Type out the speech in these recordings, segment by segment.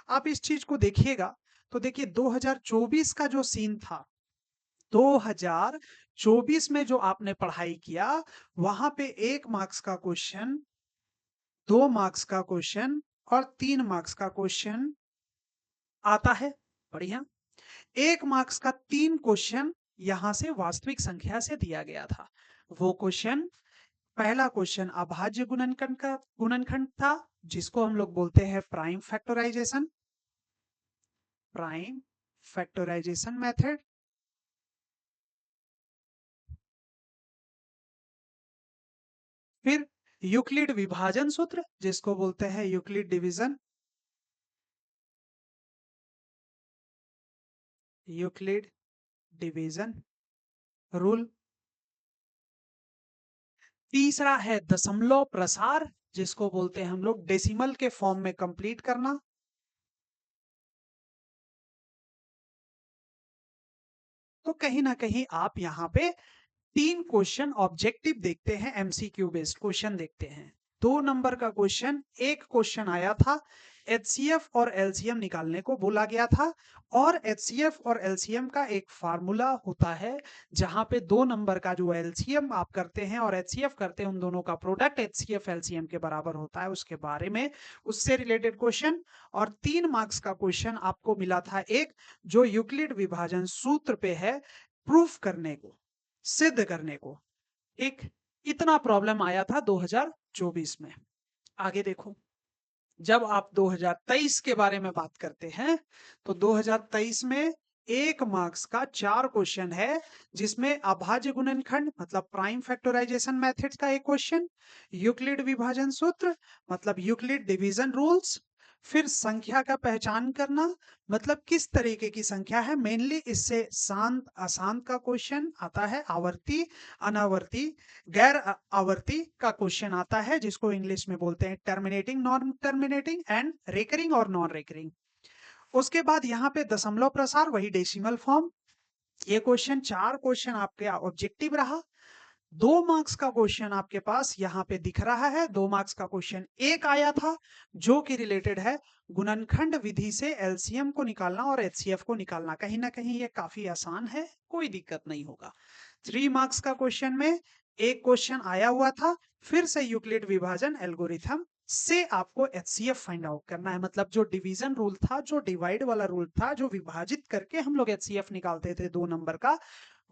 आप इस चीज को देखिएगा तो देखिए 2024 का जो सीन था, 2024 में जो आपने पढ़ाई किया वहां पे 1 मार्क्स का क्वेश्चन, 2 मार्क्स का क्वेश्चन और 3 मार्क्स का क्वेश्चन आता है। बढ़िया। 1 मार्क्स का 3 क्वेश्चन यहां से वास्तविक संख्या से दिया गया था। वो क्वेश्चन, पहला क्वेश्चन अभाज्य गुणनखंड का गुणनखंड था, जिसको हम लोग बोलते हैं prime factorisation, prime factorisation method. फिर यूक्लिड विभाजन सूत्र, जिसको बोलते हैं Euclid division, Euclid division rule. तीसरा है दशमलव प्रसार, जिसको बोलते हैं हम लोग डेसिमल के फॉर्म में कंप्लीट करना। तो कहीं ना कहीं आप यहाँ पे 3 क्वेश्चन ऑब्जेक्टिव देखते हैं, एमसीक्यू बेस्ड क्वेश्चन देखते हैं। 2 नंबर का क्वेश्चन, एक क्वेश्चन आया था, एचसीएफ और एलसीएम निकालने को बोला गया था। और एचसीएफ और एलसीएम का एक फार्मूला होता है, जहां पे 2 नंबर का जो एलसीएम आप करते हैं और एचसीएफ करते हैं, उन दोनों का प्रोडक्ट एचसीएफ एलसीएम के बराबर होता है, उसके बारे में, उससे रिलेटेड क्वेश्चन। और 3 मार्क्स का क्वेश्चन आपको मिला था एक, जो यूक्लिड विभाजन सूत्र पे है, प्रूफ करने को, सिद्ध करने को। एक इतना प्रॉब्लम आया था 2024 में। आगे देखो, जब आप 2023 के बारे में बात करते हैं तो 2023 में 1 मार्क्स का 4 क्वेश्चन है, जिसमें अभाज्य गुणनखंड मतलब प्राइम फैक्टराइजेशन मेथड का एक क्वेश्चन, यूक्लिड विभाजन सूत्र मतलब यूक्लिड डिवीजन रूल्स, फिर संख्या का पहचान करना मतलब किस तरीके की संख्या है, मेनली इससे शांत अशांत का क्वेश्चन आता है, आवर्ती अनावर्ती गैर आवर्ती का क्वेश्चन आता है, जिसको इंग्लिश में बोलते हैं terminating, non terminating and recurring और नॉन रेकरिंग। उसके बाद यहाँ पे दशमलव प्रसार, वही डेसिमल फॉर्म। ये क्वेश्चन 4 क्वेश्चन आपके ऑब्जेक्टिव रहा। 2 मार्क्स का क्वेश्चन आपके पास यहाँ पे दिख रहा है। 2 मार्क्स का क्वेश्चन एक आया था, जो कि रिलेटेड है गुणनखंड विधि से एलसीएम को निकालना और एचसीएफ को निकालना। कहीं ना कहीं ये काफी आसान है, कोई दिक्कत नहीं होगा। 3 मार्क्स का क्वेश्चन में एक क्वेश्चन आया हुआ था, फिर से यूक्लिड विभाजन एल्गोरिथम से आपको एचसीएफ फाइंड आउट करना है, मतलब जो डिवीजन रूल था, जो डिवाइड वाला रूल था, जो विभाजित करके हम लोग एचसीएफ निकालते थे 2 नंबर का,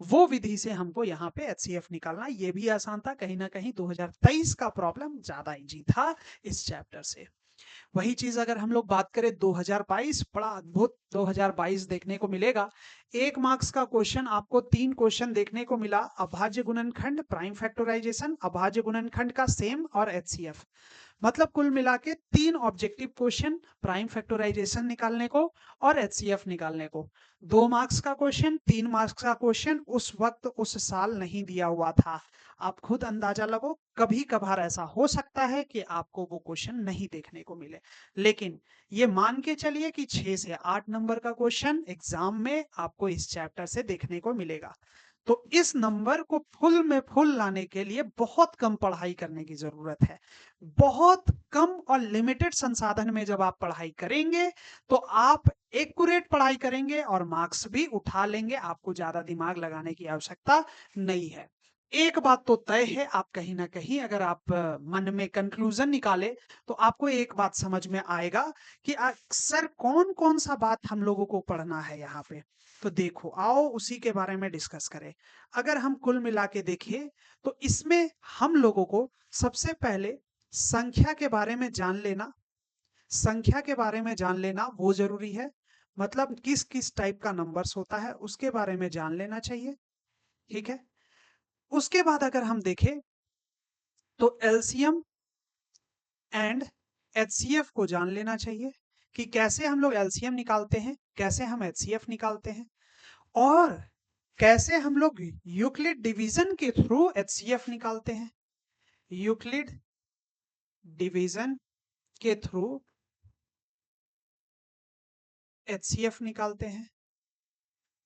वो विधि से हमको यहाँ पे एचसीएफ निकालना। ये भी आसान था, कहीं ना कहीं 2023 का प्रॉब्लम ज्यादा इजी था इस चैप्टर से। वही चीज अगर हम लोग बात करें 2022, बड़ा अद्भुत 2022 देखने को मिलेगा। 1 मार्क्स का क्वेश्चन आपको 3 क्वेश्चन देखने को मिला, अभाज्य गुणनखंड, प्राइम फैक्टराइजेशन, अभाज्य गुणनखंड का सेम और एचसीएफ। मतलब कुल मिला के 3 ऑब्जेक्टिव क्वेश्चन, प्राइम फैक्टराइजेशन निकालने को और एचसीएफ निकालने को। 2 मार्क्स का क्वेश्चन, 3 मार्क्स का क्वेश्चन उस वक्त उस साल नहीं दिया हुआ था। आप खुद अंदाजा लगो, कभी कभार ऐसा हो सकता है कि आपको वो क्वेश्चन नहीं देखने को मिले, लेकिन ये मान के चलिए कि 6 से 8 नंबर का क्वेश्चन एग्जाम में आपको इस चैप्टर से देखने को मिलेगा। तो इस नंबर को फुल में फुल लाने के लिए बहुत कम पढ़ाई करने की जरूरत है। बहुत कम और लिमिटेड संसाधन में जब आप पढ़ाई करेंगे तो आप एक्यूरेट पढ़ाई करेंगे और मार्क्स भी उठा लेंगे, आपको ज्यादा दिमाग लगाने की आवश्यकता नहीं है। एक बात तो तय है, आप कहीं ना कहीं अगर आप मन में कंक्लूजन निकाले तो आपको एक बात समझ में आएगा कि अक्सर कौन कौन सा बात हम लोगों को पढ़ना है यहाँ पे। तो देखो, आओ उसी के बारे में डिस्कस करें। अगर हम कुल मिला के देखें तो इसमें हम लोगों को सबसे पहले संख्या के बारे में जान लेना, संख्या के बारे में जान लेना वो जरूरी है। मतलब किस किस टाइप का नंबर्स होता है उसके बारे में जान लेना चाहिए। ठीक है। उसके बाद अगर हम देखें तो एलसीएम एंड एचसीएफ को जान लेना चाहिए कि कैसे हम लोग एलसीएम निकालते हैं, कैसे हम एचसीएफ निकालते हैं, और कैसे हम लोग यूक्लिड डिवीजन के थ्रू एचसीएफ निकालते हैं, यूक्लिड डिवीजन के थ्रू एचसीएफ निकालते हैं।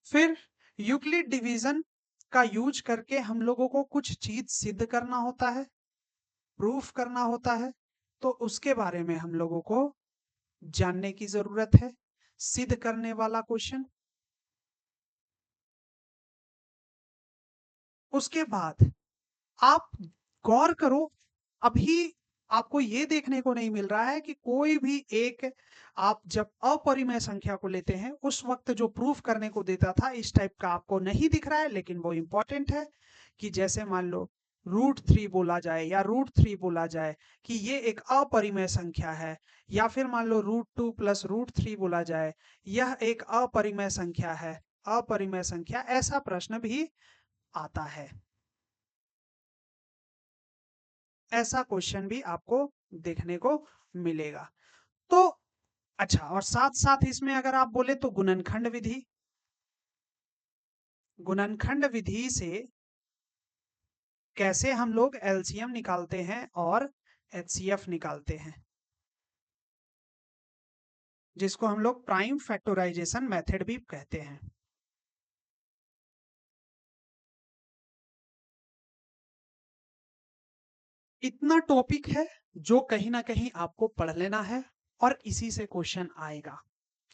फिर यूक्लिड डिवीजन का यूज करके हम लोगों को कुछ चीज सिद्ध करना होता है, प्रूफ करना होता है, तो उसके बारे में हम लोगों को जानने की जरूरत है, सिद्ध करने वाला क्वेश्चन। उसके बाद आप गौर करो, अभी आपको ये देखने को नहीं मिल रहा है कि कोई भी एक, आप जब अपरिमेय संख्या को लेते हैं उस वक्त जो प्रूफ करने को देता था इस टाइप का आपको नहीं दिख रहा है, लेकिन वो इंपॉर्टेंट है। कि जैसे मान लो √3 बोला जाए या √3 बोला जाए कि ये एक अपरिमेय संख्या है, या फिर मान लो √2 प्लस √3 बोला जाए यह एक अपरिमेय संख्या है, अपरिमेय संख्या, ऐसा प्रश्न भी आता है। ऐसा क्वेश्चन भी आपको देखने को मिलेगा। तो अच्छा, और साथ साथ इसमें अगर आप बोले तो गुणनखंड विधि, गुणनखंड विधि से कैसे हम लोग एलसीएम निकालते हैं और एचसीएफ निकालते हैं, जिसको हम लोग प्राइम फैक्टराइजेशन मेथड भी कहते हैं। इतना टॉपिक है जो कहीं ना कहीं आपको पढ़ लेना है और इसी से क्वेश्चन आएगा।